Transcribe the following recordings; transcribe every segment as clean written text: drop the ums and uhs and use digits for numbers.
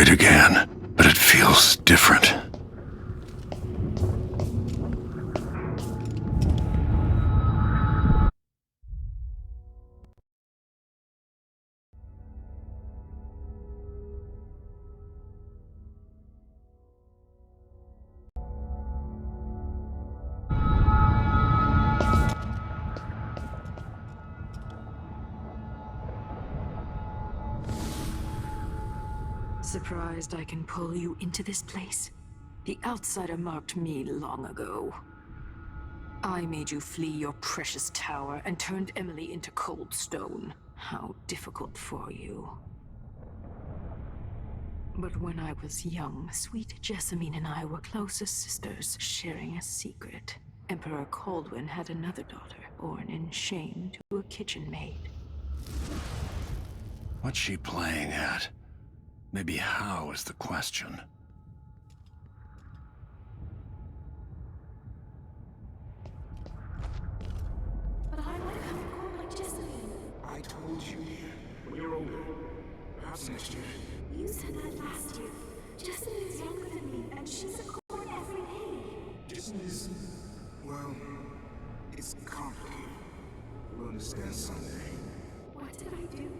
it again, but it feels different. Surprised I can pull you into this place? The outsider marked me long ago. I made you flee your precious tower and turned Emily into cold stone. How difficult for you. But when I was young, sweet Jessamine and I were close as sisters, sharing a secret. Emperor Kaldwin had another daughter, born in shame to a kitchen maid. What's she playing at? Maybe how is the question. But I want to have a girl like Jessamine. I told you, dear. When you're older. Perhaps next year. You said that last year. Jessamine is younger than me, and she's a court every day. Jessamine is... well... it's complicated. You'll understand someday. What did I do?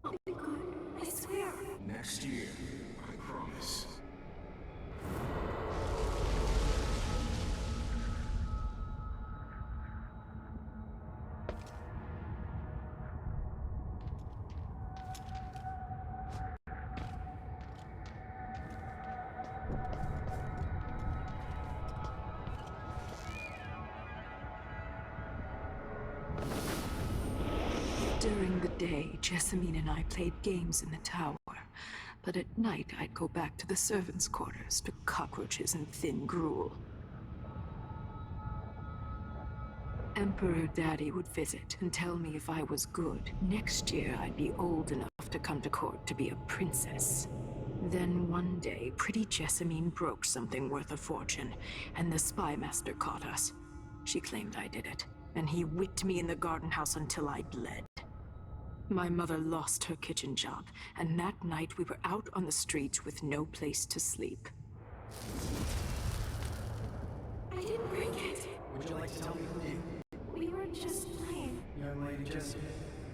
I'll be good. I swear. Next year. I promise. During the day, Jessamine and I played games in the tower. But at night, I'd go back to the servants' quarters to cockroaches and thin gruel. Emperor Daddy would visit and tell me if I was good. Next year, I'd be old enough to come to court to be a princess. Then one day, pretty Jessamine broke something worth a fortune, and the spy master caught us. She claimed I did it, and he whipped me in the garden house until I bled. My mother lost her kitchen job, and that night we were out on the streets with no place to sleep. I didn't break it. Would you like to tell me who did? We were just playing. Young lady Jessamine,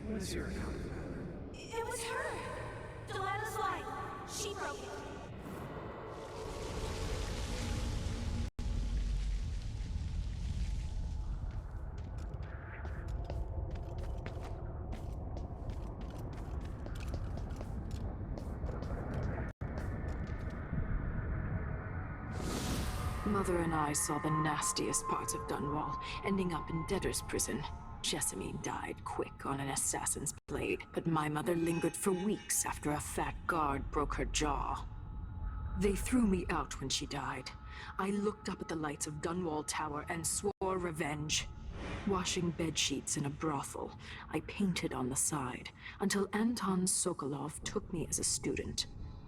what is your account of the matter? It was her. Delilah's light. She broke it. Mother and I saw the nastiest parts of Dunwall, ending up in debtor's prison. Jessamine died quick on an assassin's blade, but my mother lingered for weeks after a fat guard broke her jaw. They threw me out when she died. I looked up at the lights of Dunwall Tower and swore revenge. Washing bedsheets in a brothel, I painted on the side, until Anton Sokolov took me as a student.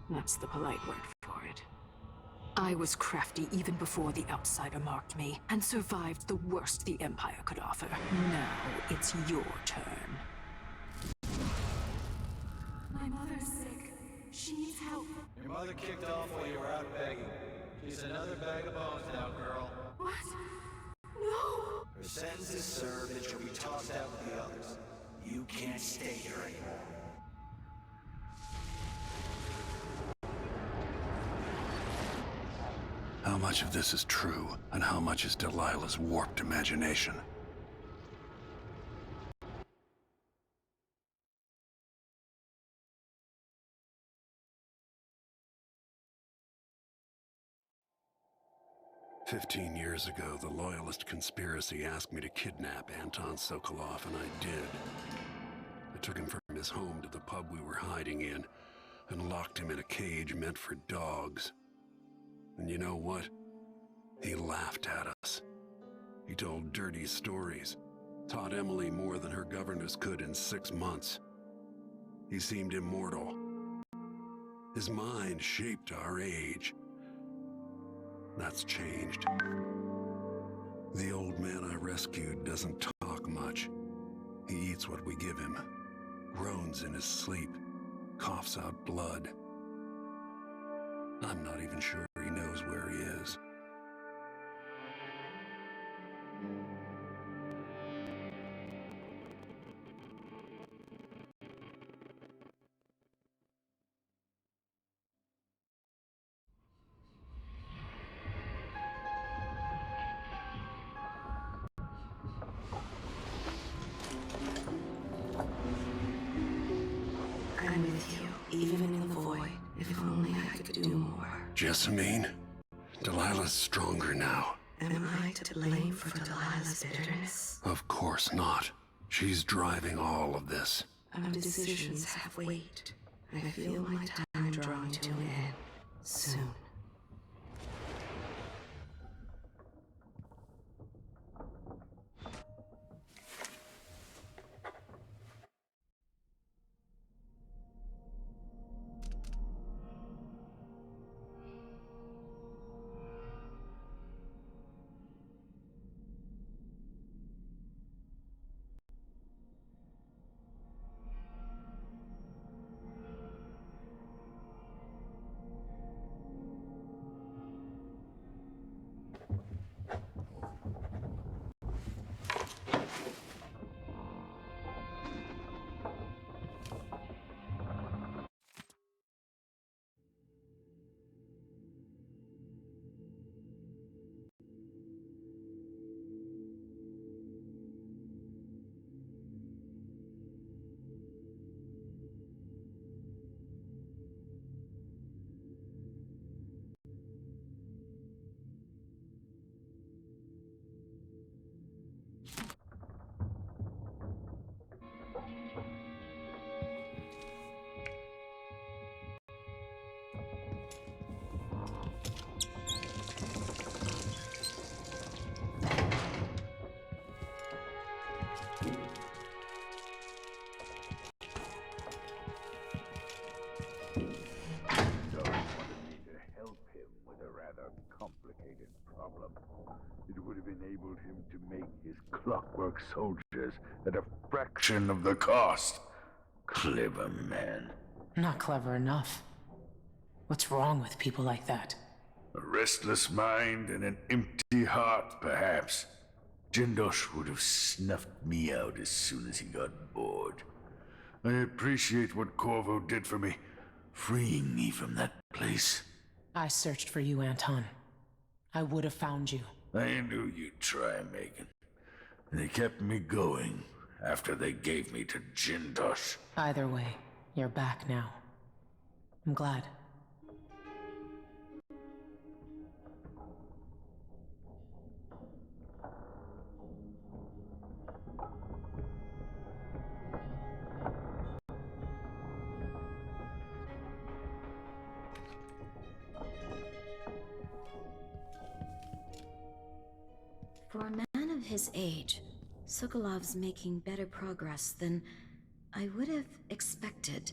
That's the polite word for it. I was crafty even before the outsider marked me, and survived the worst the Empire could offer. Now it's your turn. My mother's sick. She needs help. Your mother kicked off while you were out begging. She's another bag of bones now, girl. What? No! Her sentence is served and she'll be tossed out with the others. You can't stay here anymore. How much of this is true, and how much is Delilah's warped imagination? "15 years ago, the Loyalist conspiracy asked me to kidnap Anton Sokolov, and I did. I took him from his home to the pub we were hiding in, and locked him in a cage meant for dogs. And you know what? He laughed at us. He told dirty stories, taught Emily more than her governess could in 6 months. He seemed immortal. His mind shaped our age. That's changed. The old man I rescued doesn't talk much. He eats what we give him, groans in his sleep, coughs out blood. I'm not even sure he knows where he is. I'm with you, even in the void. If only I could do more. Jessamine? Delilah's stronger now. Am I to blame for Delilah's bitterness? Of course not. She's driving all of this. Our decisions have weight. I feel my time drawing to an end. Soon. It would have enabled him to make his clockwork soldiers at a fraction of the cost. Clever man. Not clever enough. What's wrong with people like that? A restless mind and an empty heart, perhaps. Jindosh would have snuffed me out as soon as he got bored. I appreciate what Corvo did for me, freeing me from that place. I searched for you, Anton. I would have found you. I knew you'd try, Megan. They kept me going after they gave me to Jindosh. Either way, you're back now. I'm glad. For a man of his age, Sokolov's making better progress than I would have expected.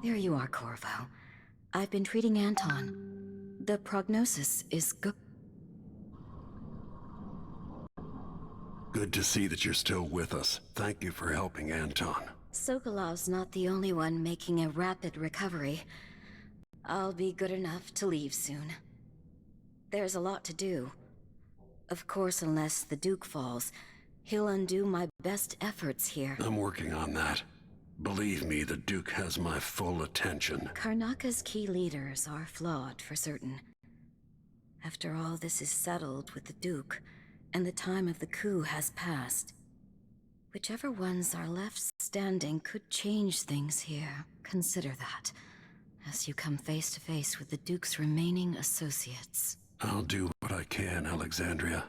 There you are, Corvo. I've been treating Anton. The prognosis is good. Good to see that you're still with us. Thank you for helping Anton. Sokolov's not the only one making a rapid recovery. I'll be good enough to leave soon. There's a lot to do. Of course, unless the Duke falls, he'll undo my best efforts here. I'm working on that. Believe me, the Duke has my full attention. Karnaka's key leaders are flawed, for certain. After all this is settled with the Duke, and the time of the coup has passed, whichever ones are left standing could change things here. Consider that, as you come face to face with the Duke's remaining associates. I'll do what I can, Alexandria.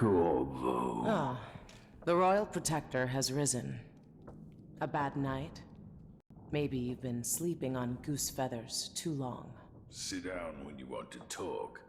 Corvo. Ah, the Royal Protector has risen. A bad night? Maybe you've been sleeping on goose feathers too long. Sit down when you want to talk.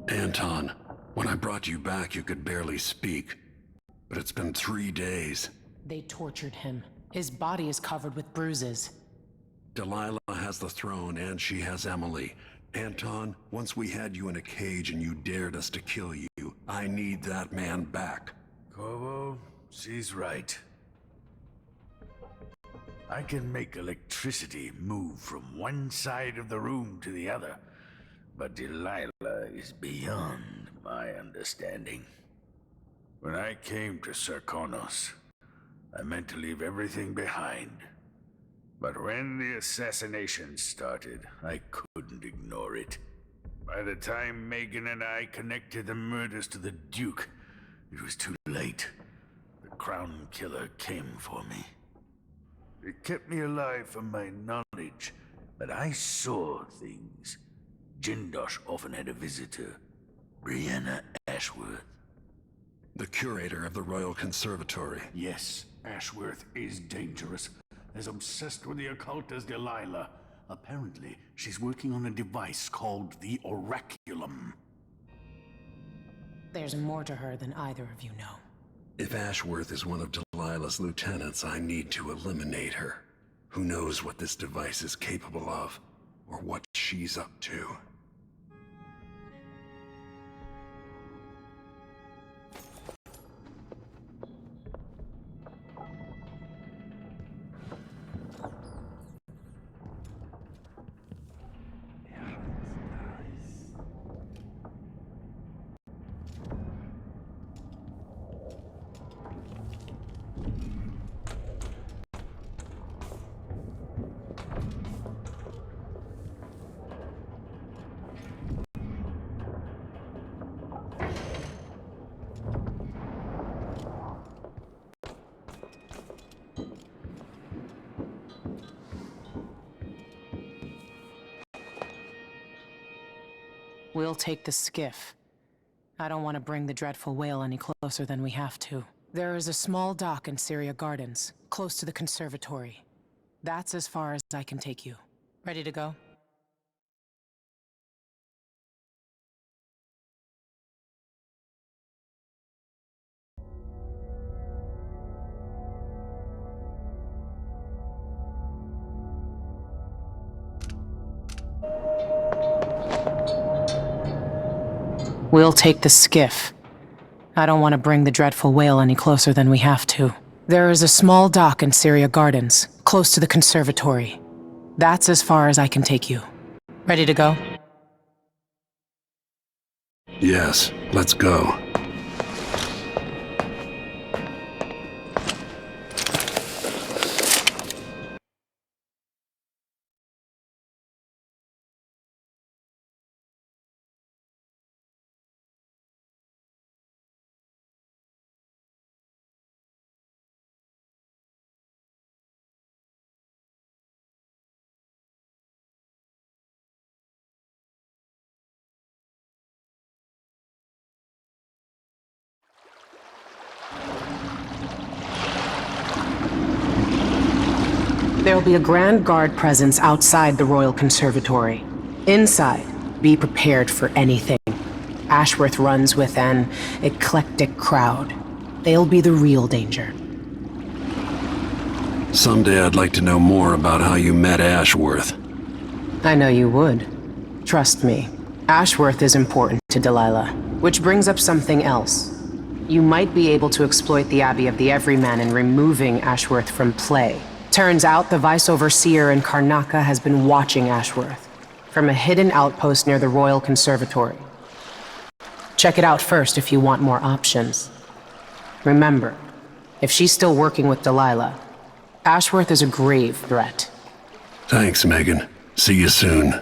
Anton, when I brought you back, you could barely speak. But it's been 3 days. They tortured him. His body is covered with bruises. Delilah has the throne, and she has Emily. Anton, once we had you in a cage and you dared us to kill you, I need that man back. Corvo, she's right. I can make electricity move from one side of the room to the other, but Delilah is beyond my understanding. When I came to Serkonos, I meant to leave everything behind. But when the assassination started, I couldn't ignore it. By the time Megan and I connected the murders to the Duke, it was too late. The Crown Killer came for me. It kept me alive from my knowledge, but I saw things. Jindosh often had a visitor, Brianna Ashworth. The curator of the Royal Conservatory. Yes, Ashworth is dangerous. As obsessed with the occult as Delilah. Apparently, she's working on a device called the Oraculum. There's more to her than either of you know. If Ashworth is one of Delilah's lieutenants, I need to eliminate her. Who knows what this device is capable of, or what she's up to. We'll take the skiff. I don't want to bring the dreadful whale any closer than we have to. There is a small dock in Syria Gardens, close to the conservatory. That's as far as I can take you. Ready to go? We'll take the skiff. I don't want to bring the dreadful whale any closer than we have to. There is a small dock in Syria Gardens, close to the conservatory. That's as far as I can take you. Ready to go? Yes, let's go. There'll be a Grand Guard presence outside the Royal Conservatory. Inside, be prepared for anything. Ashworth runs with an eclectic crowd. They'll be the real danger. Someday I'd like to know more about how you met Ashworth. I know you would. Trust me. Ashworth is important to Delilah. Which brings up something else. You might be able to exploit the Abbey of the Everyman in removing Ashworth from play. Turns out the Vice Overseer in Karnaca has been watching Ashworth from a hidden outpost near the Royal Conservatory. Check it out first if you want more options. Remember, if she's still working with Delilah, Ashworth is a grave threat. Thanks, Megan. See you soon.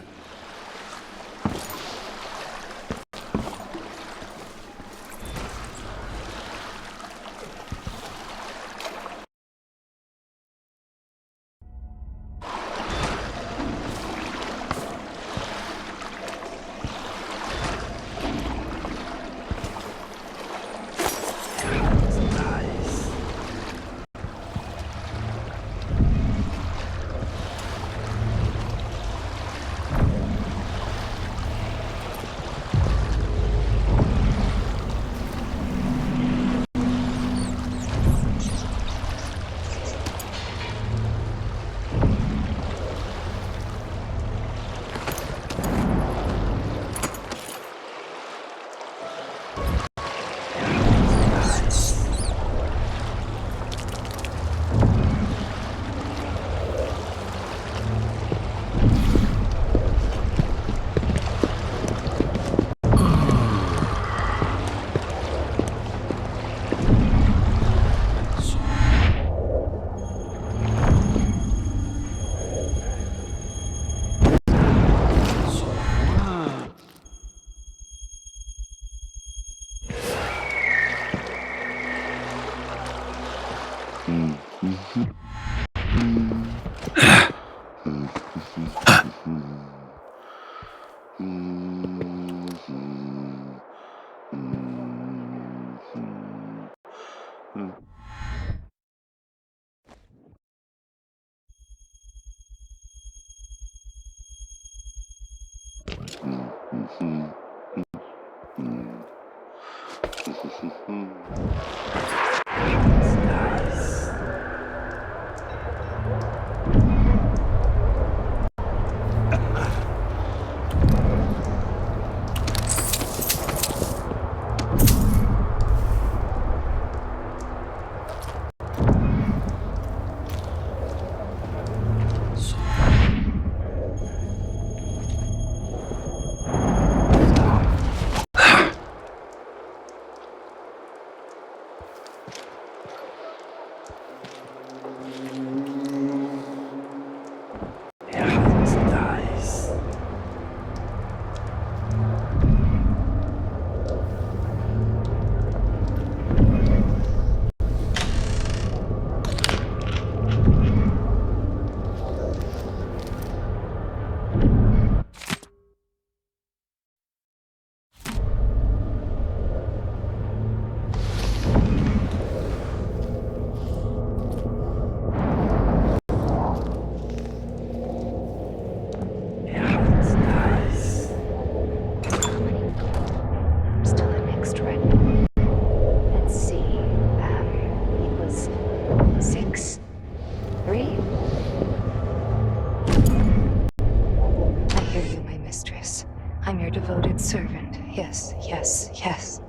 Yes, yes.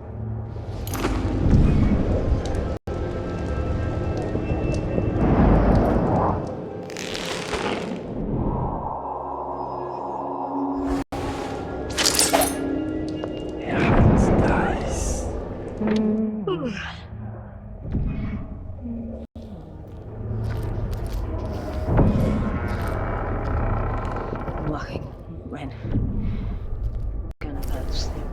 Walking when gonna go to sleep.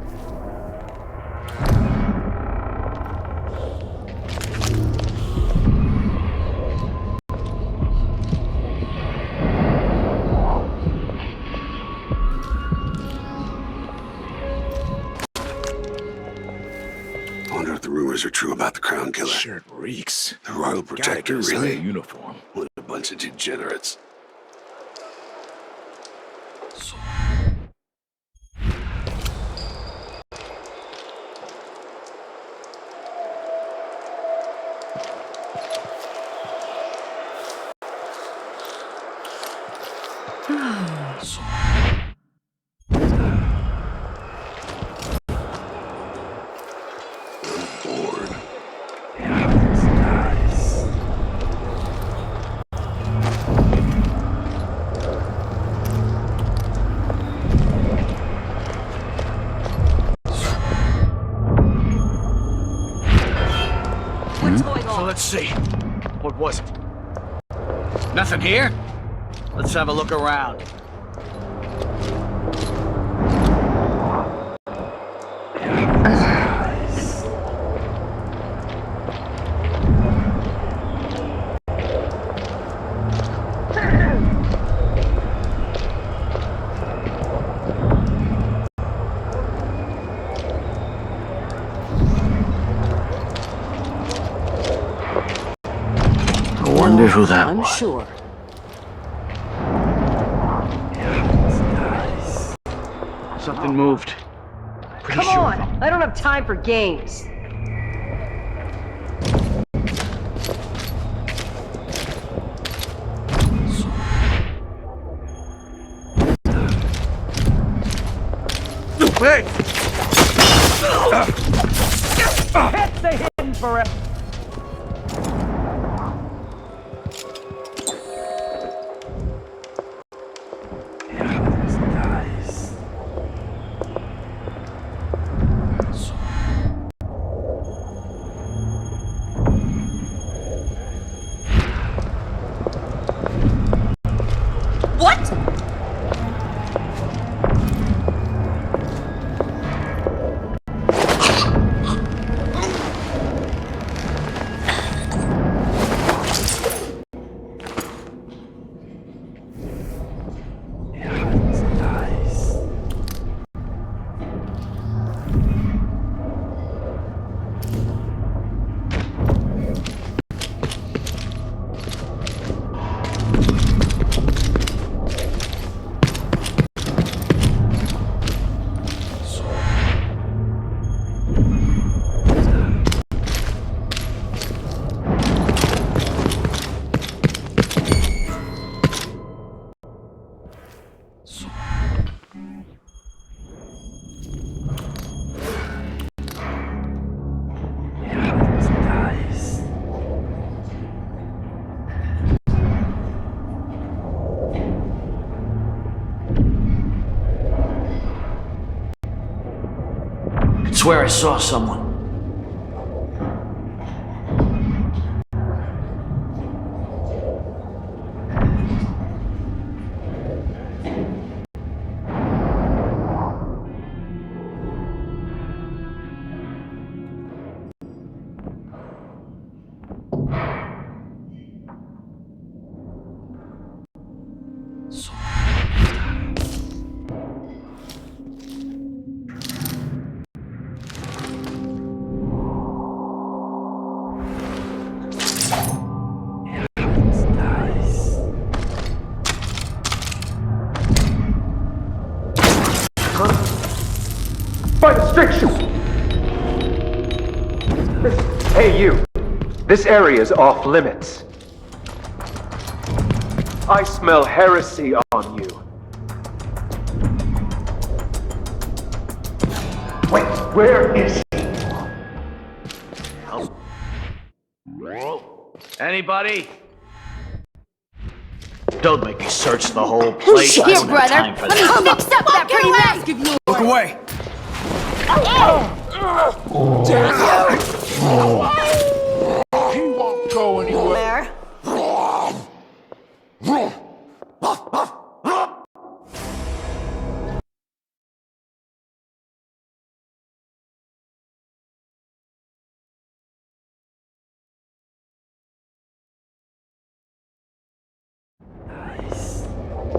I wonder if the rumors are true about the Crown Killer. Sure it reeks. The Royal Protector, Gotta get really? a uniform. What a bunch of degenerates. So let's see. What was it? Nothing here? Let's have a look around. I wonder who that I'm was. sure. Something moved. Pretty Come sure. on! I don't have time for games. Hey! Can't stay hidden forever. I swear I saw someone. By restriction! Hey, you. This area is off limits. I smell heresy on you. Wait, Where is he? Anybody? Don't make me search the whole place. I don't have time for that. Fix up that pretty mask of yours! Look away! He won't go anywhere.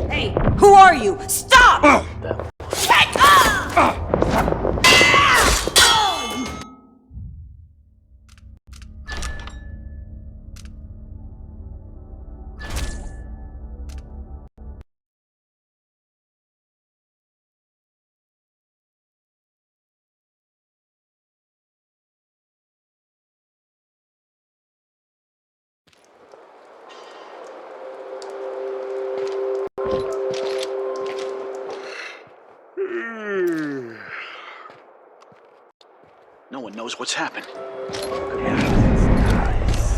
Hey, who are you? Stop! No one knows what's happened.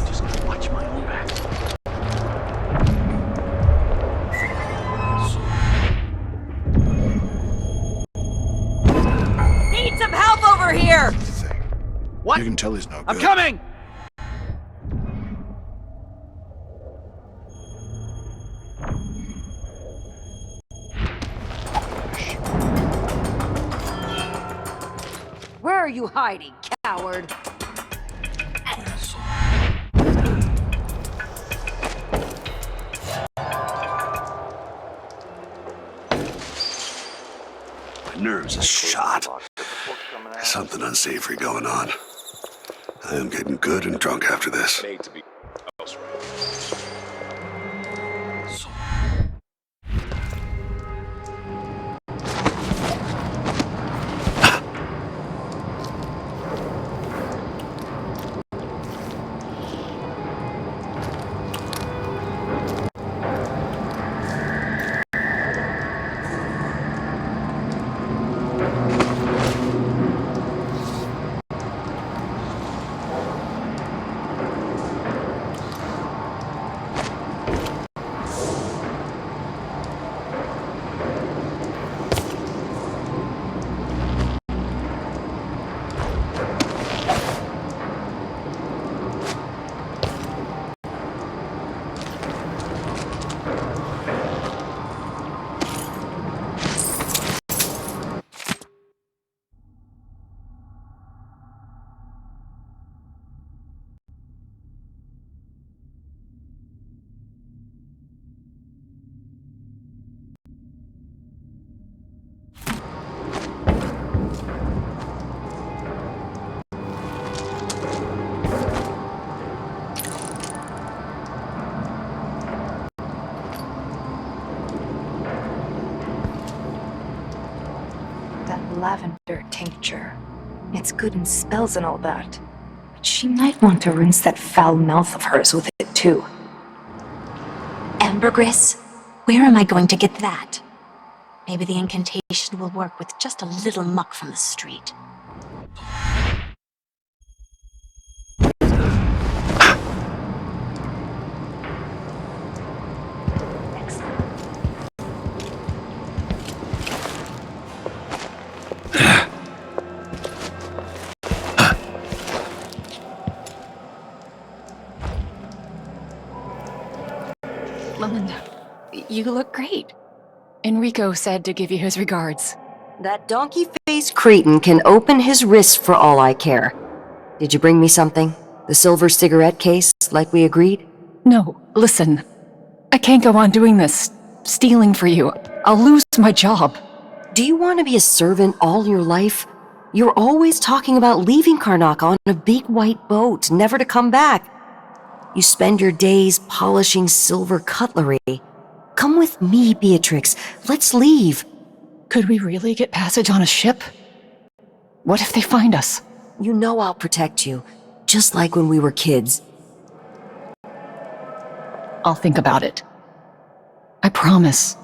Just gotta watch my own back. Need some help over here! What? You can tell he's not I'm good. coming! Where are you hiding, coward? My nerves are shot. There's something unsavory going on. I am getting good and drunk after this. Lavender tincture. It's good in spells and all that. But she might want to rinse that foul mouth of hers with it too. Ambergris, where am I going to get that? Maybe the incantation will work with just a little muck from the street. Melinda, you look great. Enrico said to give you his regards. That donkey-faced cretin can open his wrist for all I care. Did you bring me something? The silver cigarette case, like we agreed? No, listen. I can't go on doing this, stealing for you. I'll lose my job. Do you want to be a servant all your life? You're always talking about leaving Karnak on a big white boat, never to come back. You spend your days polishing silver cutlery. Come with me, Beatrix. Let's leave. Could we really get passage on a ship? What if they find us? You know I'll protect you, just like when we were kids. I'll think about it. I promise.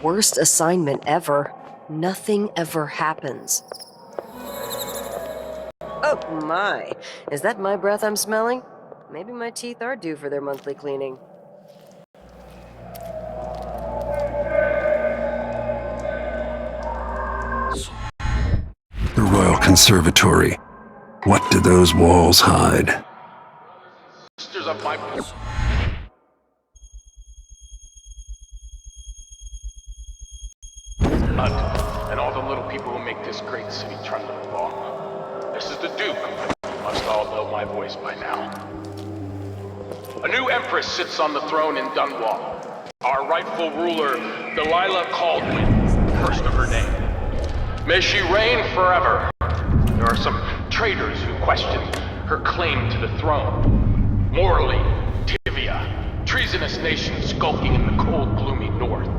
Worst assignment ever. Nothing ever happens. Oh my, is that my breath I'm smelling? Maybe my teeth are due for their monthly cleaning. The Royal Conservatory. What do those walls hide? Sisters of my... and all the little people who make this great city trundle along. This is the Duke. You must all know my voice by now. A new empress sits on the throne in Dunwall. Our rightful ruler, Delilah Caldwin, first of her name. May she reign forever. There are some traitors who question her claim to the throne. Morley, Tivia, treasonous nations skulking in the cold, gloomy north.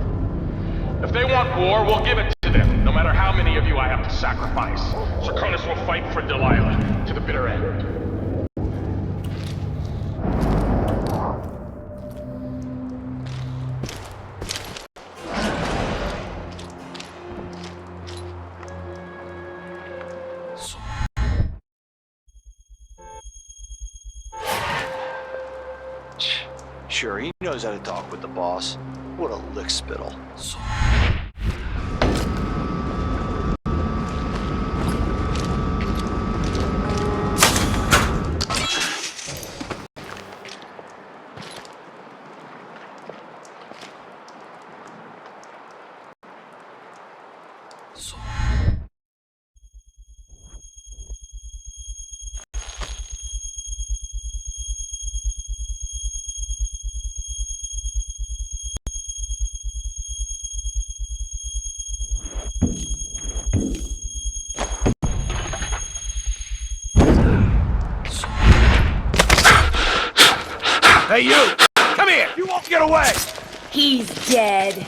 If they want war, we'll give it to them, no matter how many of you I have to sacrifice. Serkonis will fight for Delilah to the bitter end. Sure, he knows how to talk with the boss. What a lick spittle. Hey, you! Come here! You won't get away! He's dead.